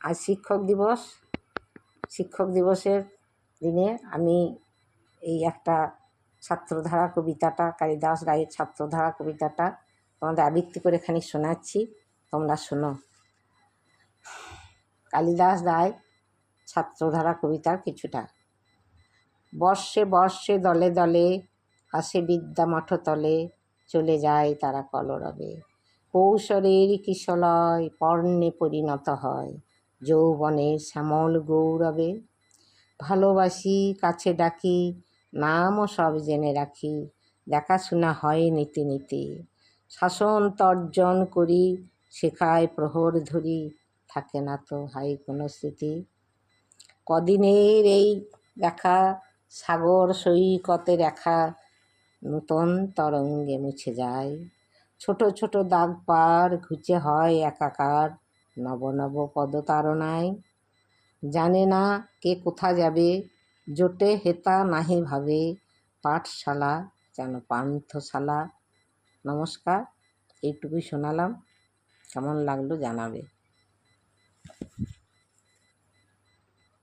আজ শিক্ষক দিবসের দিনে আমি এই একটা ছাত্রধারা কবিতাটা, কালিদাস রায়ের ছাত্রধারা কবিতাটা তোমাদের আবৃত্তি করে খানিক শোনাচ্ছি, তোমরা শোনো। কালিদাস রায় ছাত্রধারা কবিতার কিছুটা। বর্ষে বর্ষে দলে দলে আসে বিদ্যা মঠতলে, চলে যায় তারা কলরবে। কৌশলের কিশলয় পর্ণে পরিণত হয়, যৌবনের শ্যামল গৌরবে। ভালোবাসি কাছে ডাকি, নামও সব জেনে রাখি, দেখাশোনা হয় নীতি নীতি। শাসন তর্জন করি, শেখায় প্রহর ধরি, থাকে না তো হাই কোনো স্মৃতি। কদিনের এই দেখা, সাগর সৈকতে রেখা, নূতন তরঙ্গে মুছে যায়। ছোট ছোট দাগ পার ঘুচে হয় একাকার, নব নব পদতারণায়। জানে না কে কোথা যাবে, জোটে হেতা নাহি ভাবে, পাঠশালা যেন পান্থশালা। নমস্কার, এইটুকুই শোনালাম, কেমন লাগলো জানাবে।